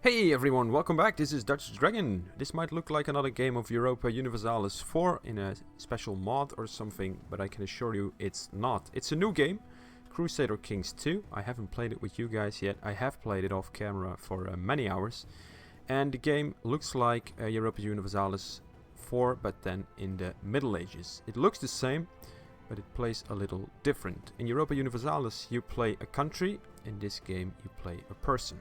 Hey everyone, welcome back. This is Dutch Dragon. This might look like another game of Europa Universalis 4 in a special mod or something, but I can assure you it's not. It's a new game, Crusader Kings 2. I haven't played it with you guys yet. I have played it off camera for many hours. And the game looks like Europa Universalis 4, but then in the Middle Ages. It looks the same, but it plays a little different. In Europa Universalis you play a country, in this game you play a person.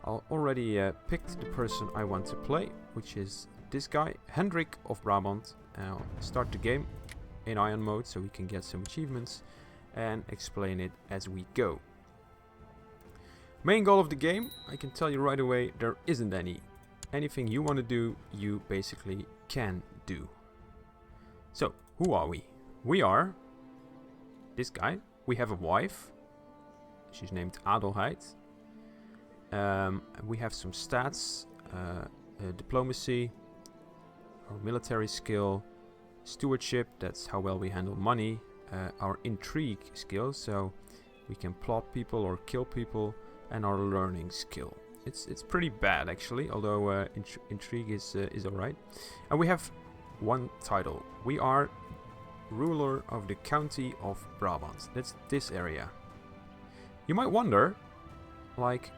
I already picked the person I want to play, which is this guy, Hendrik of Brabant. I'll start the game in Iron mode so we can get some achievements and explain it as we go. Main goal of the game, I can tell you right away, there isn't any. Anything you want to do, you basically can do. So, who are we? We are this guy. We have a wife. She's named Adelheid. We have some stats, diplomacy, our military skill, stewardship, that's how well we handle money, our intrigue skill, so we can plot people or kill people, and our learning skill. It's pretty bad actually, although intrigue is alright. And we have one title. We are ruler of the county of Brabant. That's this area. You might wonder, like,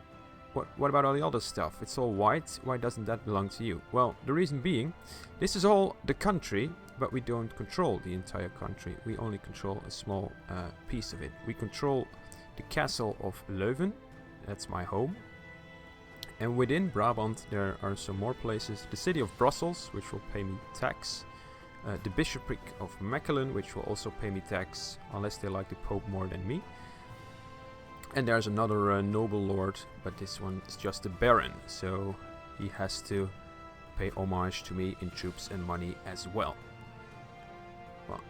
what about all the other stuff? It's all white, why doesn't that belong to you? Well, the reason being, this is all the country, but we don't control the entire country. We only control a small piece of it. We control the castle of Leuven, that's my home. And within Brabant there are some more places. The city of Brussels, which will pay me tax. The bishopric of Mechelen, which will also pay me tax, unless they like the Pope more than me. And there's another noble lord, but this one is just a baron, so he has to pay homage to me in troops and money as well. Well,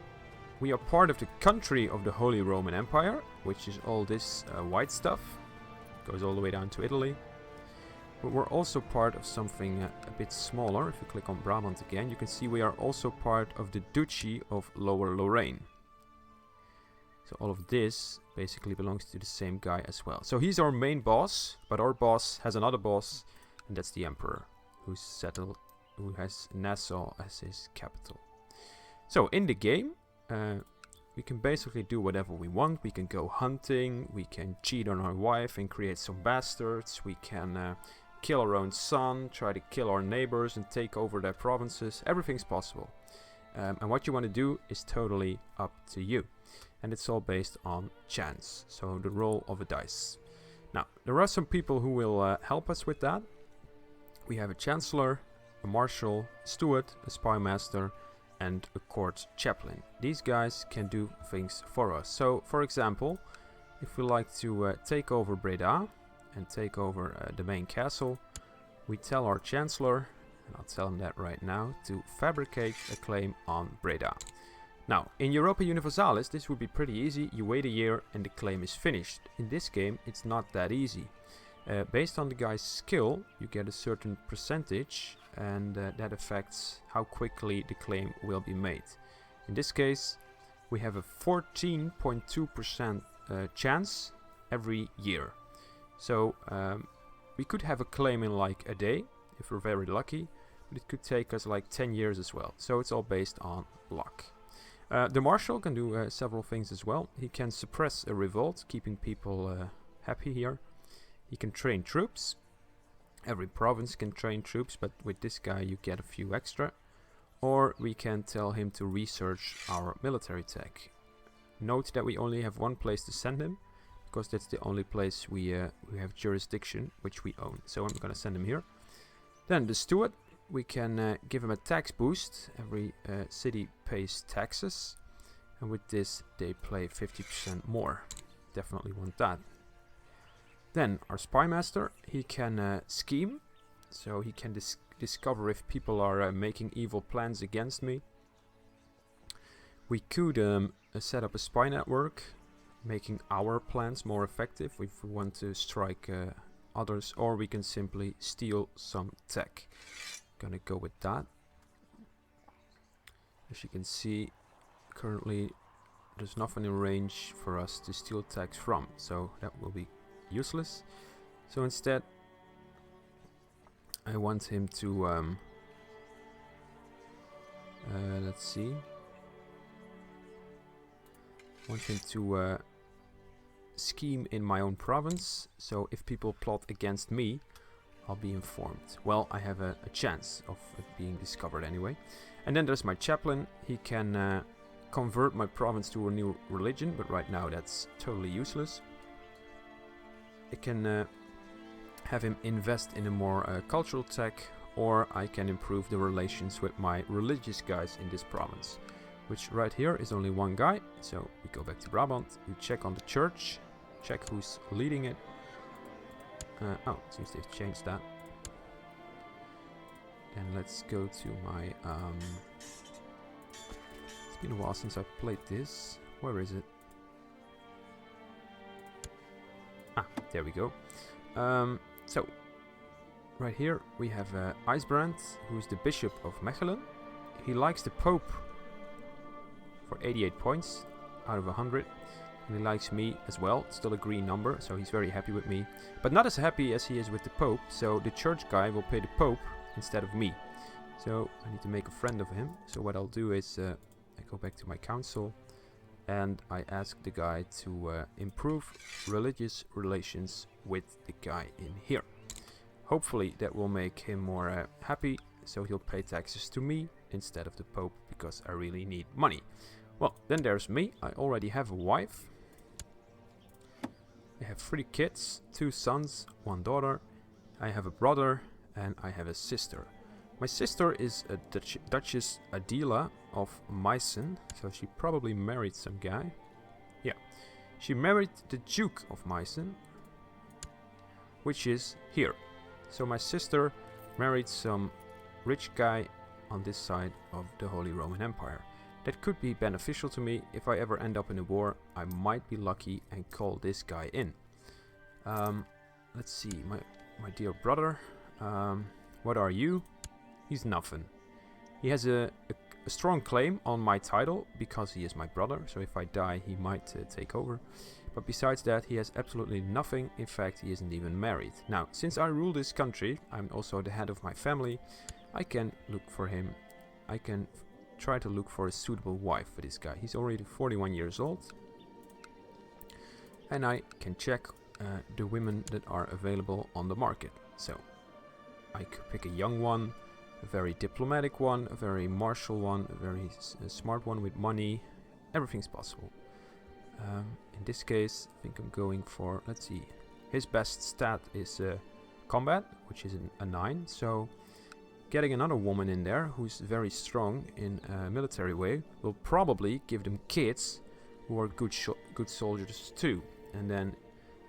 we are part of the country of the Holy Roman Empire, which is all this white stuff. Goes all the way down to Italy. But we're also part of something a bit smaller. If you click on Brabant again, you can see we are also part of the Duchy of Lower Lorraine. So all of this basically belongs to the same guy as well. So he's our main boss, but our boss has another boss, and that's the Emperor, who has Nassau as his capital. So in the game, we can basically do whatever we want. We can go hunting, we can cheat on our wife and create some bastards, we can kill our own son, try to kill our neighbors and take over their provinces. Everything's possible. And what you want to do is totally up to you. And it's all based on chance, so the roll of a dice. Now, there are some people who will help us with that. We have a chancellor, a marshal, a steward, a spy master, and a court chaplain. These guys can do things for us. So, for example, if we like to take over Breda and take over the main castle, we tell our chancellor, and I'll tell him that right now, to fabricate a claim on Breda. Now, in Europa Universalis, this would be pretty easy. You wait a year and the claim is finished. In this game, it's not that easy. Based on the guy's skill, you get a certain percentage, and that affects how quickly the claim will be made. In this case, we have a 14.2% chance every year. So, we could have a claim in like a day, if we're very lucky, but it could take us like 10 years as well. So it's all based on luck. The marshal can do several things as well. He can suppress a revolt, keeping people happy here. He can train troops. Every province can train troops, but with this guy you get a few extra. Or we can tell him to research our military tech. Note that we only have one place to send him, because that's the only place we have jurisdiction, which we own. So I'm going to send him here. Then the steward. We can give him a tax boost. Every city pays taxes, and with this they pay 50% more. Definitely want that. Then our spy master, he can scheme, so he can discover if people are making evil plans against me. We could set up a spy network, making our plans more effective if we want to strike others, or we can simply steal some tech. Gonna go with that. As you can see, currently there's nothing in range for us to steal tech from, so that will be useless. So instead I want him to, let's see. I want him to scheme in my own province, so if people plot against me, I'll be informed. Well, I have a chance of it being discovered anyway. And then there's my chaplain. He can convert my province to a new religion, but right now that's totally useless. I can have him invest in a more cultural tech, or I can improve the relations with my religious guys in this province, which right here is only one guy. So we go back to Brabant, we check on the church, check who's leading it. Oh, it seems they've changed that. And let's go to my... it's been a while since I played this. Where is it? Ah, there we go. So, right here we have Icebrand, who's the Bishop of Mechelen. He likes the Pope for 88 points out of 100. And he likes me as well, still a green number, so he's very happy with me. But not as happy as he is with the Pope, so the church guy will pay the Pope instead of me. So I need to make a friend of him. So what I'll do is I go back to my council and I ask the guy to improve religious relations with the guy in here. Hopefully that will make him more happy, so he'll pay taxes to me instead of the Pope, because I really need money. Well, then there's me. I already have a wife. I have 3 kids, 2 sons, 1 daughter. I have a brother and I have a sister. My sister is a Duchess Adela of Meissen, so she probably married some guy. Yeah, she married the Duke of Meissen, which is here. So my sister married some rich guy on this side of the Holy Roman Empire. That could be beneficial to me. If I ever end up in a war, I might be lucky and call this guy in. Let's see, my dear brother, what are you? He's nothing. He has a strong claim on my title because he is my brother, so if I die he might take over. But besides that, he has absolutely nothing. In fact, he isn't even married. Now, since I rule this country, I'm also the head of my family, I can look for him. I can try to look for a suitable wife for this guy. He's already 41 years old. And I can check the women that are available on the market. So I could pick a young one, a very diplomatic one, a very martial one, a very smart one with money. Everything's possible. In this case, I think I'm going for, let's see, his best stat is combat, which is a 9. So getting another woman in there who's very strong in a military way will probably give them kids who are good soldiers too. And then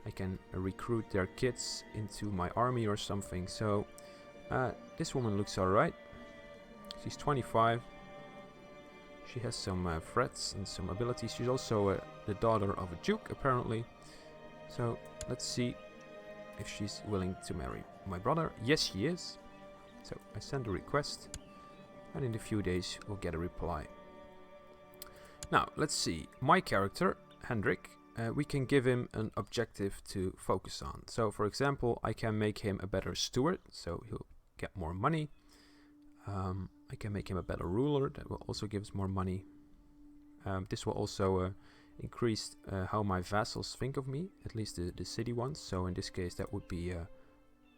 I can recruit their kids into my army or something. So this woman looks alright. She's 25. She has some threats and some abilities. She's also the daughter of a duke, apparently. So let's see if she's willing to marry my brother. Yes, she is. So I send a request, and in a few days we'll get a reply. Now, let's see. My character, Hendrik, we can give him an objective to focus on. So, for example, I can make him a better steward, so he'll get more money. I can make him a better ruler, that will also give us more money. This will also increase how my vassals think of me, at least the city ones. So in this case that would be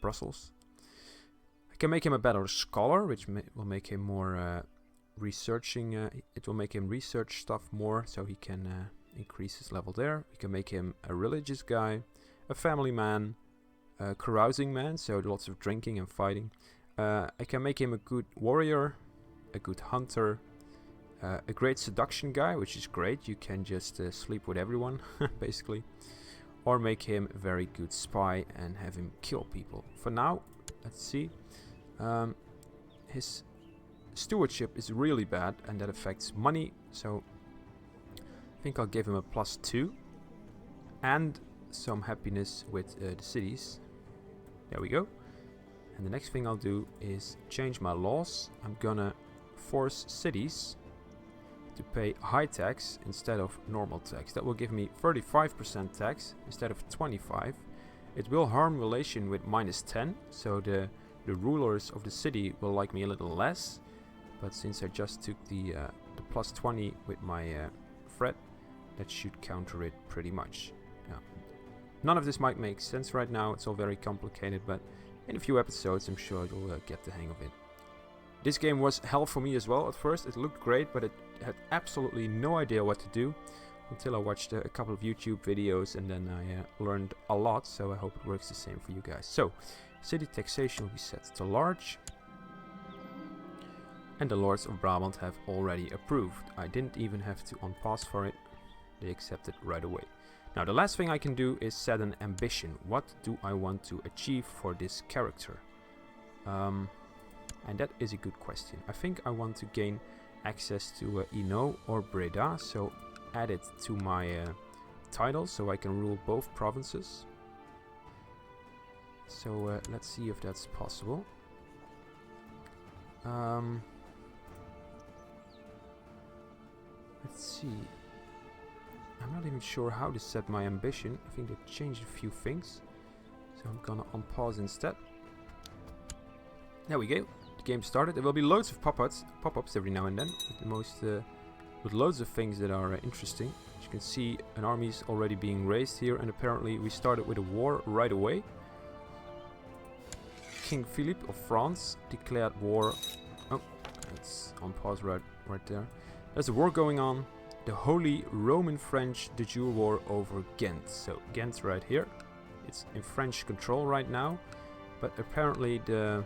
Brussels. I can make him a better scholar, which will make him more researching. It will make him research stuff more, so he can increase his level there. We can make him a religious guy, a family man, a carousing man, so lots of drinking and fighting. I can make him a good warrior, a good hunter, a great seduction guy, which is great. You can just sleep with everyone, basically. Or make him a very good spy and have him kill people. For now, let's see. His stewardship is really bad, and that affects money. So I think I'll give him a +2 and some happiness with the cities. There we go. And the next thing I'll do is change my laws. I'm gonna force cities to pay high tax instead of normal tax. That will give me 35% tax instead of 25. It will harm relation with -10, so the the rulers of the city will like me a little less. But since I just took the plus 20 with my threat, that should counter it pretty much. Now, none of this might make sense right now. It's all very complicated, but in a few episodes, I'm sure you'll get the hang of it. This game was hell for me as well at first. It looked great, but it had absolutely no idea what to do until I watched a couple of YouTube videos, and then I learned a lot, so I hope it works the same for you guys. So, city taxation will be set to large, and the Lords of Brabant have already approved. I didn't even have to unpause for it. They accepted right away. Now, the last thing I can do is set an ambition. What do I want to achieve for this character? And that is a good question. I think I want to gain access to Hainaut or Breda, so add it to my title so I can rule both provinces. So let's see if that's possible. Let's see. I'm not even sure how to set my ambition. I think they changed a few things. So I'm gonna unpause instead. There we go. The game started. There will be loads of pop-ups every now and then. With loads of things that are interesting. As you can see, an army is already being raised here, and apparently we started with a war right away. King Philippe of France declared war. Oh, that's on pause right there. There's a war going on. The Holy Roman French de jure war over Ghent. So Ghent right here. It's in French control right now, but apparently the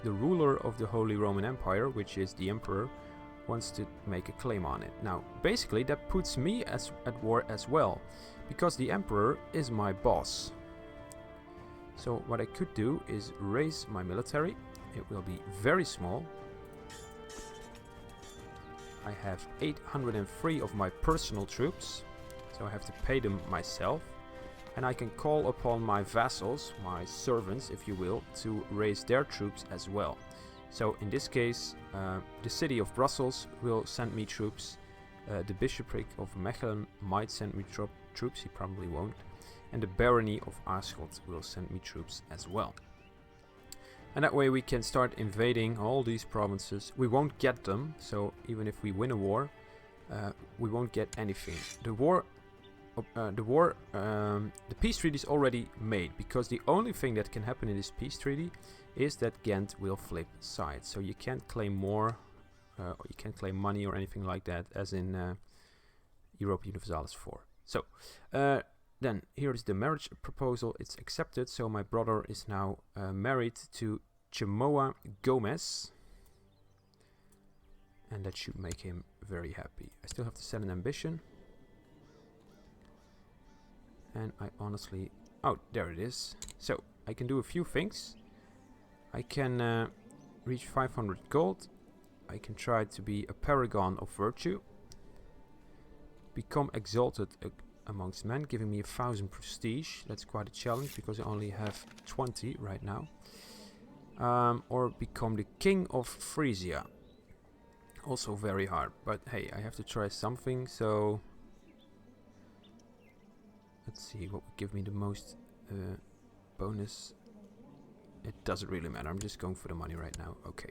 ruler of the Holy Roman Empire, which is the Emperor, wants to make a claim on it. Now, basically that puts me at war as well, because the Emperor is my boss. So what I could do is raise my military. It will be very small. I have 803 of my personal troops, so I have to pay them myself. And I can call upon my vassals, my servants if you will, to raise their troops as well. So in this case, the city of Brussels will send me troops. The bishopric of Mechelen might send me troops, he probably won't. And the barony of Aarschot will send me troops as well. And that way we can start invading all these provinces. We won't get them, so even if we win a war, we won't get anything. The peace treaty is already made, because the only thing that can happen in this peace treaty is that Ghent will flip sides. So you can't claim more, or you can't claim money or anything like that, as in Europa Universalis 4. So, then here is the marriage proposal. It's accepted, so my brother is now married to Chamoa Gomez. And that should make him very happy. I still have to set an ambition. And I honestly... Oh, there it is. So, I can do a few things. I can reach 500 gold. I can try to be a paragon of virtue. Become exalted amongst men, giving me 1000 prestige. That's quite a challenge, because I only have 20 right now. Or become the king of Frisia. Also very hard, but hey, I have to try something, so... Let's see what would give me the most bonus. It doesn't really matter, I'm just going for the money right now. Okay.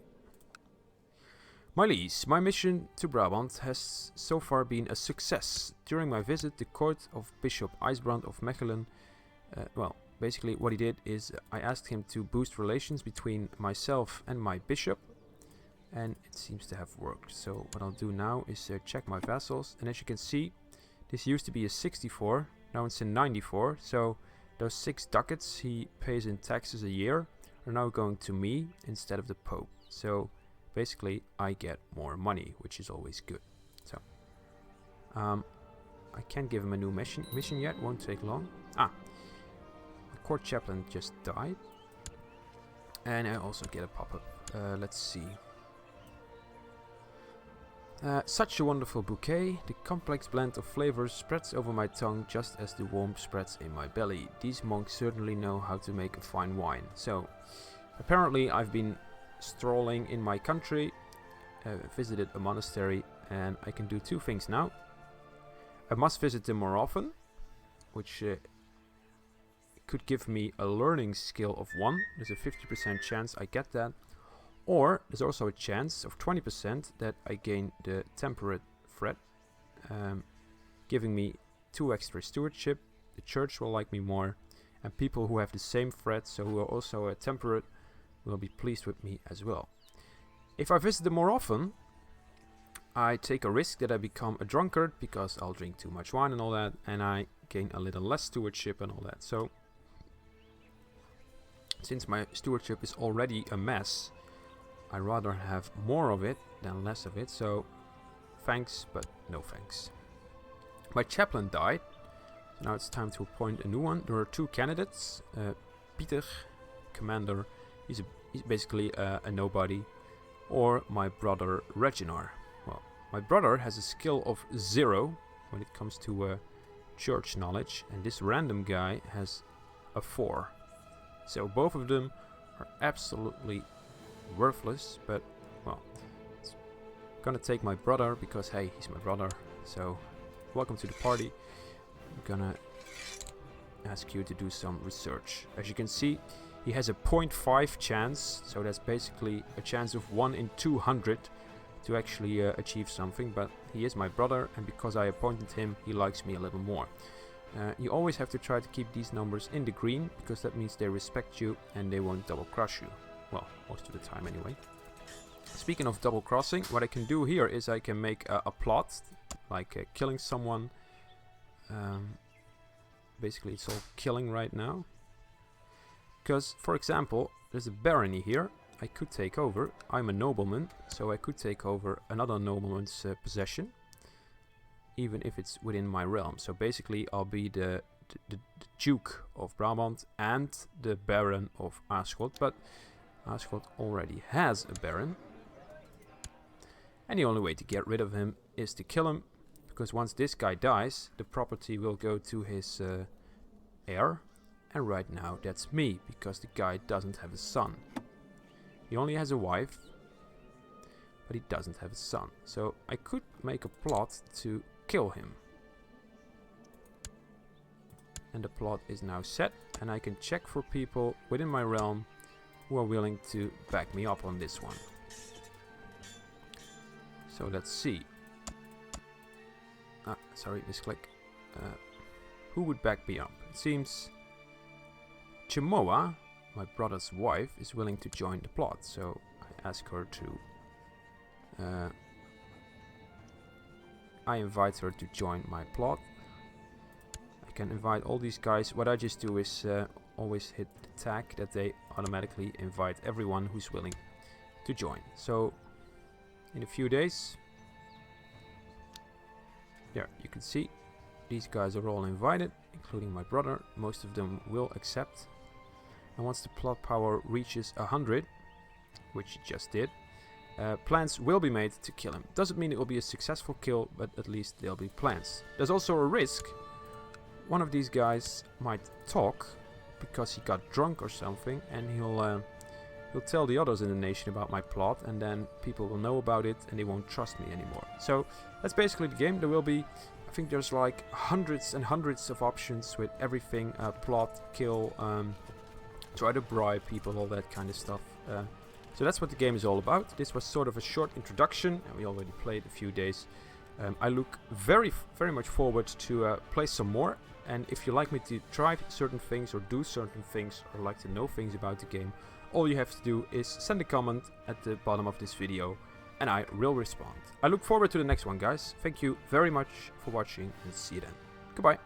My liege, my mission to Brabant has so far been a success. During my visit, the court of Bishop Ijsbrand of Mechelen, well, basically what he did is I asked him to boost relations between myself and my bishop, and it seems to have worked. So what I'll do now is check my vassals, and as you can see, this used to be a 64, now it's a 94, so those 6 ducats he pays in taxes a year are now going to me instead of the Pope. So basically I get more money, which is always good. So I can't give him a new mission yet, won't take long. The court chaplain just died, and I also get a pop-up. Let's see. Such a wonderful bouquet. The complex blend of flavors spreads over my tongue just as the warmth spreads in my belly. These monks certainly know how to make a fine wine. So apparently I've been strolling in my country, visited a monastery, and I can do 2 things now. I must visit them more often, which could give me a learning skill of 1. There's a 50% chance I get that. Or there's also a chance of 20% that I gain the temperate threat, giving me 2 extra stewardship. The church will like me more, and people who have the same threat, so who are also temperate, will be pleased with me as well. If I visit them more often, I take a risk that I become a drunkard because I'll drink too much wine and all that, and I gain a little less stewardship and all that. So since my stewardship is already a mess, I rather have more of it than less of it. So thanks, but no thanks. My chaplain died, so now it's time to appoint a new one. There are 2 candidates. Peter, commander, he's basically a nobody, or my brother Reginar. Well, my brother has a skill of 0 when it comes to church knowledge, and this random guy has a 4. So both of them are absolutely worthless, but well, it's gonna take my brother because hey, he's my brother. So welcome to the party. I'm gonna ask you to do some research. As you can see, he has a 0.5 chance, so that's basically a chance of 1 in 200 to actually achieve something, but he is my brother, and because I appointed him, he likes me a little more. You always have to try to keep these numbers in the green, because that means they respect you and they won't double cross you. Well, most of the time anyway. Speaking of double crossing, what I can do here is I can make a plot, like killing someone. Basically it's all killing right now. Because, for example, there's a barony here. I could take over. I'm a nobleman, so I could take over another nobleman's possession, even if it's within my realm. So basically I'll be the Duke of Brabant and the Baron of Aarschot, but Aarschot already has a Baron. And the only way to get rid of him is to kill him, because once this guy dies, the property will go to his heir. And right now that's me, because the guy doesn't have a son. He only has a wife, but he doesn't have a son. So I could make a plot to kill him. And the plot is now set, and I can check for people within my realm who are willing to back me up on this one. So let's see. Sorry, misclick. Who would back me up? It seems Chimoa, my brother's wife, is willing to join the plot, so I ask her to... I invite her to join my plot. I can invite all these guys. What I just do is always hit the tag that they automatically invite everyone who's willing to join. So in a few days, there you can see these guys are all invited, including my brother. Most of them will accept. And once the plot power reaches 100, which it just did, plans will be made to kill him. Doesn't mean it will be a successful kill, but at least there'll be plans. There's also a risk. One of these guys might talk because he got drunk or something, and he'll tell the others in the nation about my plot, and then people will know about it and they won't trust me anymore. So that's basically the game. There will be, I think there's like hundreds and hundreds of options with everything, plot, kill, try to bribe people, all that kind of stuff. So that's what the game is all about. This was sort of a short introduction, and we already played a few days. I look very much forward to play some more. And if you like me to try certain things or do certain things, or like to know things about the game, all you have to do is send a comment at the bottom of this video, and I will respond. I look forward to the next one, guys. Thank you very much for watching, and see you then. Goodbye.